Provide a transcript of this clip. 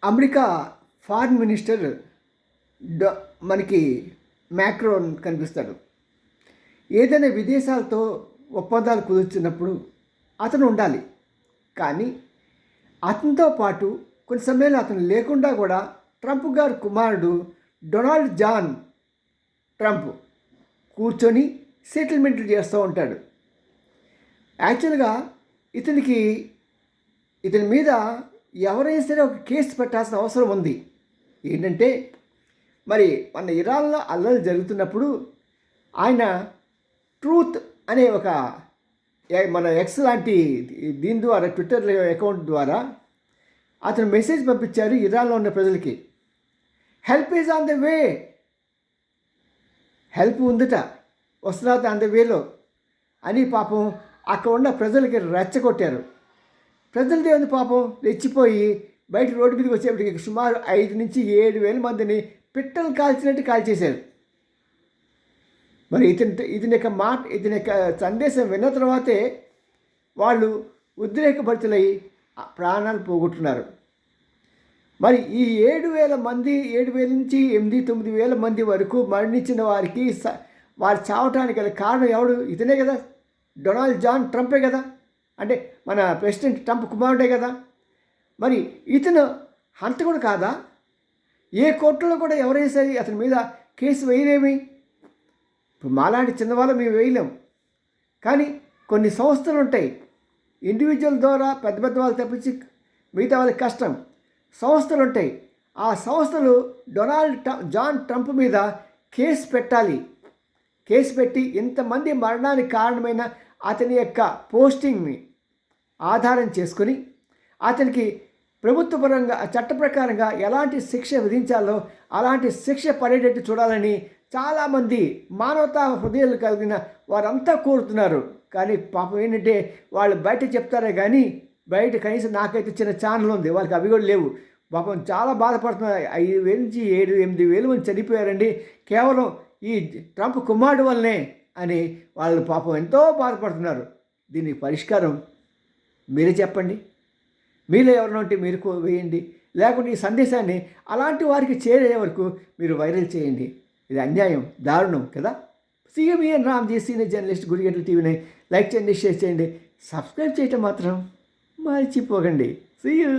America foreign minister మనకి Macron కనిపిస్తాడు. ఏదైనా విదేశాలతో ఒప్పందాలు కుదుర్చున్నప్పుడు అతను ఉండాలి. కానీ అతనితో పాటు కొన్ని సమయంలో అతను లేకుండా కూడా ట్రంప్ గారి కుమారుడు డొనాల్డ్ జాన్ ట్రంప్ కూర్చొని సెటిల్మెంట్లు చేస్తూ ఉంటాడు. యాక్చువల్గా ఇతని మీద ఎవరైనా సరే ఒక కేసు పెట్టాల్సిన అవసరం ఉంది. ఏంటంటే మరి మన ఇరాన్లో అల్లర్లు జరుగుతున్నప్పుడు ఆయన ట్రూత్ అనే ఒక మన ఎక్స్ లాంటి దీని ద్వారా ట్విట్టర్ అకౌంట్ ద్వారా అతను మెసేజ్ పంపించారు ఇరాన్లో ఉన్న ప్రజలకి. Help is on the way, help ఉందట, వస్తున్నది ఆన్ ద వేలో అని పాపం అక్కడ ఉన్న ప్రజలకి రెచ్చగొట్టారు. ప్రజల దేవుని పాపం రెచ్చిపోయి బయట రోడ్డు మీదకి వచ్చేప్పటికి సుమారు 5 నుంచి 7,000 మందిని పిట్టలు కాల్చినట్టు కాల్చేశారు. మరి ఇతని యొక్క సందేశం విన్న తర్వాతే వాళ్ళు ఉద్రేకభరితులై ప్రాణాలు పోగొట్టున్నారు. మరి ఈ 7,000 మంది 7,000 నుంచి 8,000-9,000 మంది వరకు మరణించిన వారికి వారు చావటానికి గల కారణం ఎవడు? ఇతనే కదా, డొనాల్డ్ జాన్ ట్రంపే కదా, అంటే మన ప్రెసిడెంట్ ట్రంప్ కుమారుడే కదా. మరి ఇతను హంతకుడు కాదా? ఏ కోర్టులో కూడా ఎవరైనా సరే అతని మీద కేసు వేయలేమి. ఇప్పుడు మాలాంటి చిన్నవాళ్ళు మేము వేయలేం. కానీ కొన్ని సంస్థలు ఉంటాయి, ఇండివిజువల్ ద్వారా పెద్ద పెద్ద వాళ్ళు తప్పించి మిగతా వాళ్ళకి కష్టం. సంస్థలు ఉంటాయి, ఆ సంస్థలు జాన్ ట్రంప్ మీద కేసు పెట్టాలి. కేసు పెట్టి ఇంతమంది మరణానికి కారణమైన అతని యొక్క పోస్టింగ్ని ఆధారం చేసుకొని అతనికి ప్రభుత్వపరంగా చట్ట ప్రకారంగా ఎలాంటి శిక్ష విధించాలో అలాంటి శిక్ష పడేటట్టు చూడాలని చాలామంది మానవతా హృదయాలు కలిగిన వారంతా కోరుతున్నారు. కానీ పాపం ఏంటంటే వాళ్ళు బయట చెప్తారే కానీ బయట కనీసం నాకైతే చిన్న ఛానల్ ఉంది, వాళ్ళకి అవి కూడా లేవు. పాపం చాలా బాధపడుతున్నారు. 5,000 నుంచి 7,000-8,000 మంది చనిపోయారండి కేవలం ఈ ట్రంప్ కుమారుడు వల్లనే అని వాళ్ళు పాపం ఎంతో బాధపడుతున్నారు. దీనికి పరిష్కారం మీరే చెప్పండి. మీలో ఎవరినో ఉంటే మీరు వేయండి, లేకుంటే ఈ సందేశాన్ని అలాంటి వారికి చేరే వరకు మీరు వైరల్ చేయండి. ఇది అన్యాయం, దారుణం కదా. సీఎంఈఎన్ రామ్జీ, సీనియర్ జర్నలిస్ట్, గుడిగంటల టీవీని లైక్ చేయండి, షేర్ చేయండి, సబ్స్క్రైబ్ చేయటం మాత్రం మర్చిపోకండి. See you.